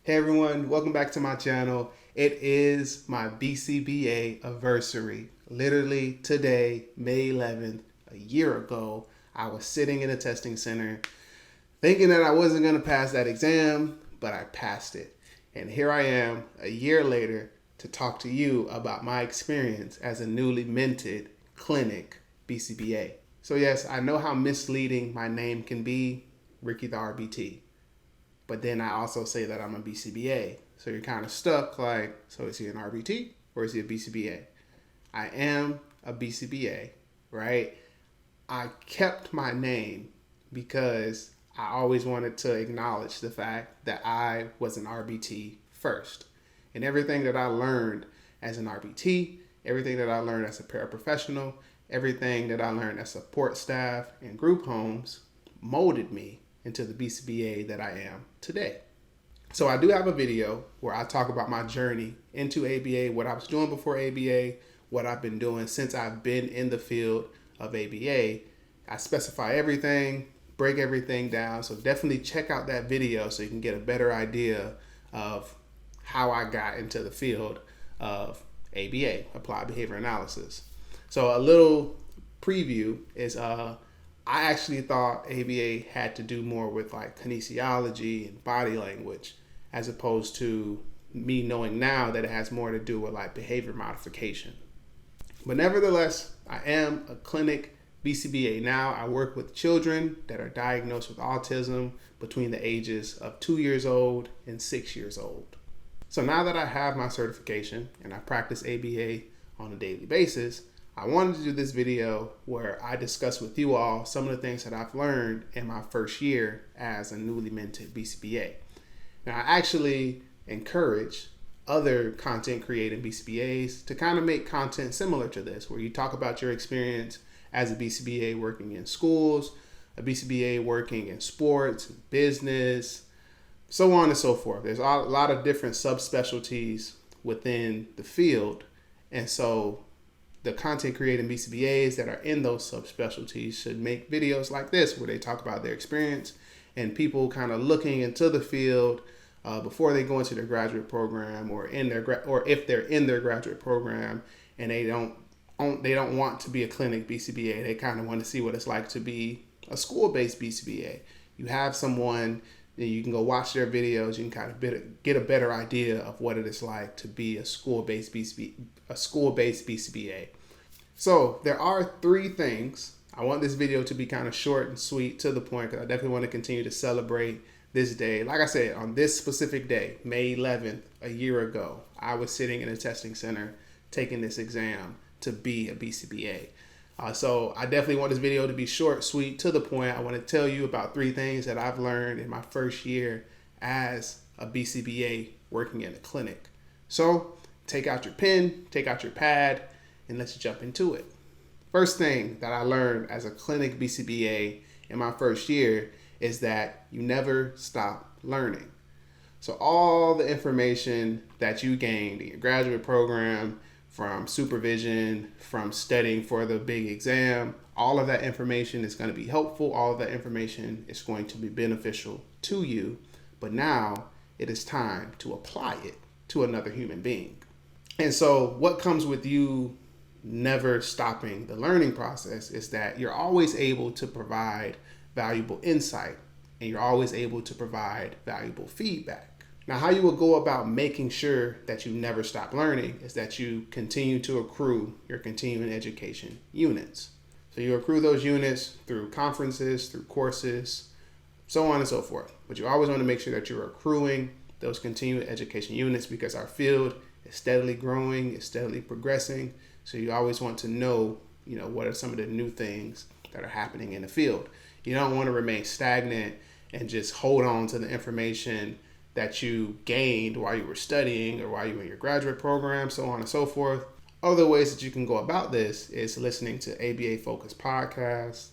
Hey everyone, welcome back to my channel. It is my BCBA-aversary. Literally today, May 11th, a year ago, I was sitting in a testing center thinking that I wasn't going to pass that exam, but I passed it. And here I am a year later to talk to you about my experience as a newly minted clinic BCBA. So yes, I know how misleading my name can be, Ricky the RBT. But then I also say that I'm a BCBA. So you're kind of stuck like, so is he an RBT or is he a BCBA? I am a BCBA, right? I kept my name because I always wanted to acknowledge the fact that I was an RBT first. And everything that I learned as an RBT, everything that I learned as a paraprofessional, everything that I learned as support staff and group homes molded me into the BCBA that I am today. So I do have a video where I talk about my journey into ABA, what I was doing before ABA, what I've been doing since I've been in the field of ABA. I specify everything, break everything down. So definitely check out that video so you can get a better idea of how I got into the field of ABA, Applied Behavior Analysis. So a little preview is I actually thought ABA had to do more with like kinesiology and body language, as opposed to me knowing now that it has more to do with like behavior modification. But nevertheless, I am a clinic BCBA now. I work with children that are diagnosed with autism between the ages of 2 years old and 6 years old. So now that I have my certification and I practice ABA on a daily basis, I wanted to do this video where I discuss with you all some of the things that I've learned in my first year as a newly minted BCBA. Now, I actually encourage other content creating BCBAs to kind of make content similar to this, where you talk about your experience as a BCBA working in schools, a BCBA working in sports, business, so on and so forth. There's a lot of different subspecialties within the field. And so the content creating BCBAs that are in those subspecialties should make videos like this where they talk about their experience and people kind of looking into the field before they go into their graduate program or if they're in their graduate program and they don't want to be a clinic BCBA. They kind of want to see what it's like to be a school-based BCBA. You have someone that you can go watch their videos. You can kind of get a better idea of what it is like to be a school-based BCBA. So there are 3 things. I want this video to be kind of short and sweet, to the point, because I definitely want to continue to celebrate this day. Like I said, on this specific day, May 11th, a year ago, I was sitting in a testing center taking this exam to be a BCBA. So I definitely want this video to be short, sweet, to the point. I want to tell you about 3 things that I've learned in my first year as a BCBA working in a clinic. So take out your pen, take out your pad, and let's jump into it. First thing that I learned as a clinic BCBA in my first year is that you never stop learning. So all the information that you gained in your graduate program, from supervision, from studying for the big exam, all of that information is going to be helpful. All of that information is going to be beneficial to you. But now it is time to apply it to another human being. And so what comes with you never stopping the learning process is that you're always able to provide valuable insight and you're always able to provide valuable feedback. Now, how you will go about making sure that you never stop learning is that you continue to accrue your continuing education units. So you accrue those units through conferences, through courses, so on and so forth. But you always want to make sure that you're accruing those continuing education units, because our field is steadily growing, is steadily progressing. So you always want to know, what are some of the new things that are happening in the field. You don't want to remain stagnant and just hold on to the information that you gained while you were studying or while you were in your graduate program, so on and so forth. Other ways that you can go about this is listening to ABA focused podcasts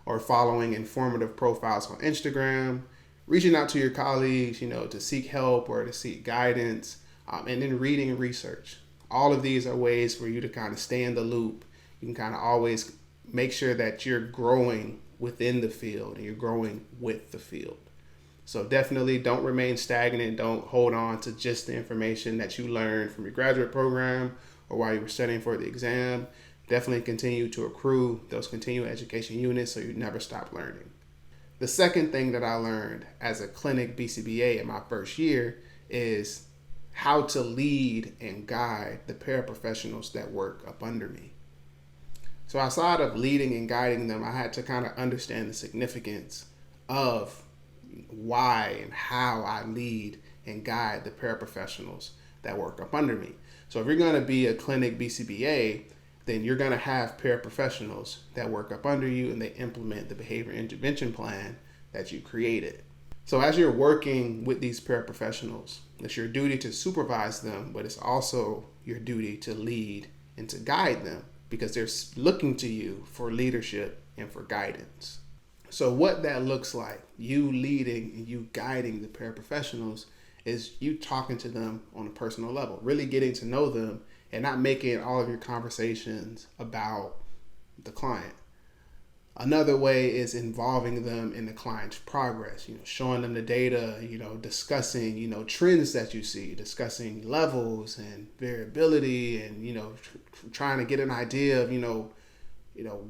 or following informative profiles on Instagram, reaching out to your colleagues, to seek help or to seek guidance, and then reading and research. All of these are ways for you to kind of stay in the loop. You can kind of always make sure that you're growing within the field and you're growing with the field. So definitely don't remain stagnant. Don't hold on to just the information that you learned from your graduate program or while you were studying for the exam. Definitely continue to accrue those continuing education units so you never stop learning. The second thing that I learned as a clinic BCBA in my first year is how to lead and guide the paraprofessionals that work up under me. So outside of leading and guiding them, I had to kind of understand the significance of why and how I lead and guide the paraprofessionals that work up under me. So if you're going to be a clinic BCBA, then you're going to have paraprofessionals that work up under you and they implement the behavior intervention plan that you created. So as you're working with these paraprofessionals, it's your duty to supervise them, but it's also your duty to lead and to guide them because they're looking to you for leadership and for guidance. So what that looks like, you leading and you guiding the paraprofessionals, is you talking to them on a personal level, really getting to know them and not making all of your conversations about the client. Another way is involving them in the client's progress, showing them the data, discussing, trends that you see, discussing levels and variability and, trying to get an idea of,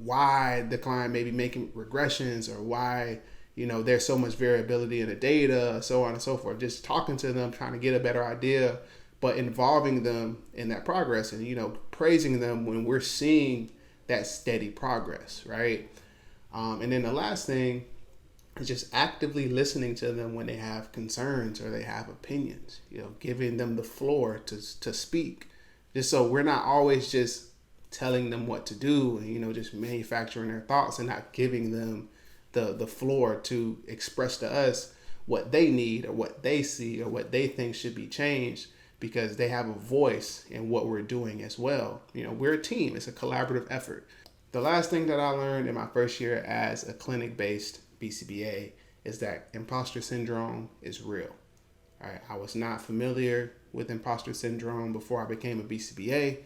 why the client may be making regressions or why, there's so much variability in the data, so on and so forth. Just talking to them, trying to get a better idea, but involving them in that progress and, praising them when we're seeing that steady progress, right? And then the last thing is just actively listening to them when they have concerns or they have opinions, giving them the floor to speak, just so we're not always just telling them what to do and, just manufacturing their thoughts and not giving them the floor to express to us what they need or what they see or what they think should be changed because they have a voice in what we're doing as well. We're a team. It's a collaborative effort. The last thing that I learned in my first year as a clinic-based BCBA is that imposter syndrome is real. All right, I was not familiar with imposter syndrome before I became a BCBA.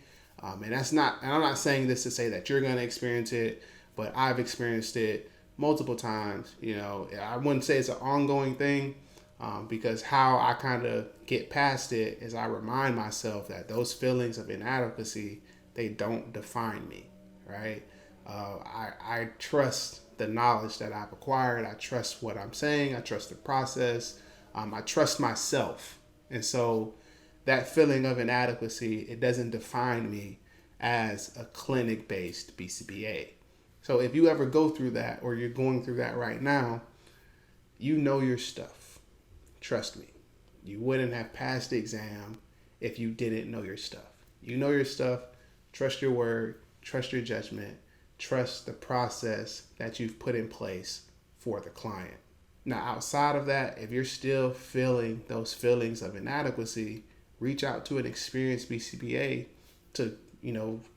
And I'm not saying this to say that you're going to experience it, but I've experienced it multiple times. I wouldn't say it's an ongoing thing because how I kind of get past it is I remind myself that those feelings of inadequacy, they don't define me, right? I trust the knowledge that I've acquired. I trust what I'm saying. I trust the process. I trust myself. And so that feeling of inadequacy, it doesn't define me as a clinic-based BCBA. So if you ever go through that or you're going through that right now, you know your stuff. Trust me. You wouldn't have passed the exam if you didn't know your stuff. You know your stuff. Trust your word. Trust your judgment. Trust the process that you've put in place for the client. Now, outside of that, if you're still feeling those feelings of inadequacy, reach out to an experienced BCBA to,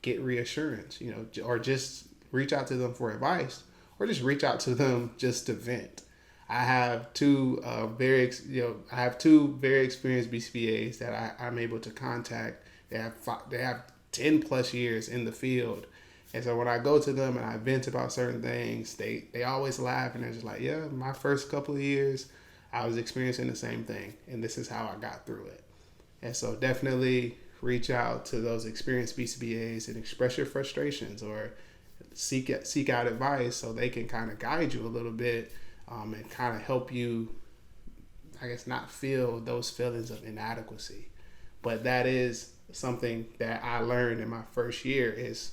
get reassurance, or just reach out to them for advice, or just reach out to them just to vent. I have two very experienced BCBAs that I'm able to contact. They have 10 plus years in the field. And so when I go to them and I vent about certain things, they always laugh and they're just like, yeah, my first couple of years, I was experiencing the same thing. And this is how I got through it. And so definitely reach out to those experienced BCBAs and express your frustrations or seek out advice so they can kind of guide you a little bit and kind of help you, I guess, not feel those feelings of inadequacy. But that is something that I learned in my first year is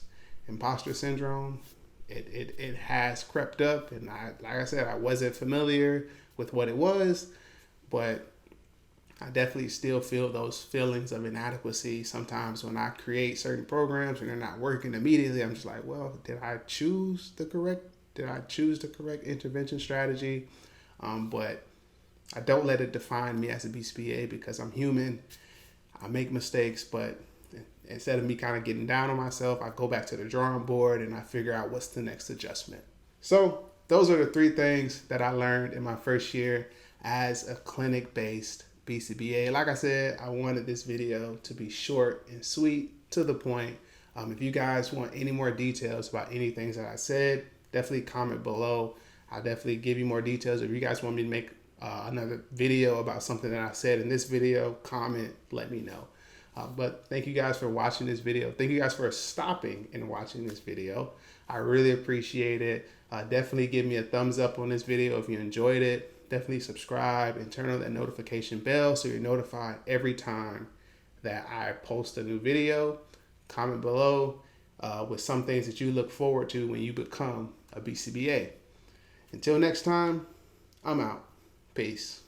imposter syndrome. It has crept up, and like I said, I wasn't familiar with what it was, but I definitely still feel those feelings of inadequacy sometimes when I create certain programs and they're not working immediately. I'm just like, well, did I choose the correct intervention strategy? But I don't let it define me as a BCBA because I'm human. I make mistakes, but instead of me kind of getting down on myself, I go back to the drawing board and I figure out what's the next adjustment. So those are the 3 things that I learned in my first year as a clinic-based BCBA. Like I said, I wanted this video to be short and sweet, to the point. If you guys want any more details about any things that I said, definitely comment below. I'll definitely give you more details. If you guys want me to make another video about something that I said in this video, comment, let me know. But thank you guys for watching this video. Thank you guys for stopping and watching this video. I really appreciate it. Definitely give me a thumbs up on this video if you enjoyed it. Definitely subscribe and turn on that notification bell so you're notified every time that I post a new video. Comment below with some things that you look forward to when you become a BCBA. Until next time, I'm out. Peace.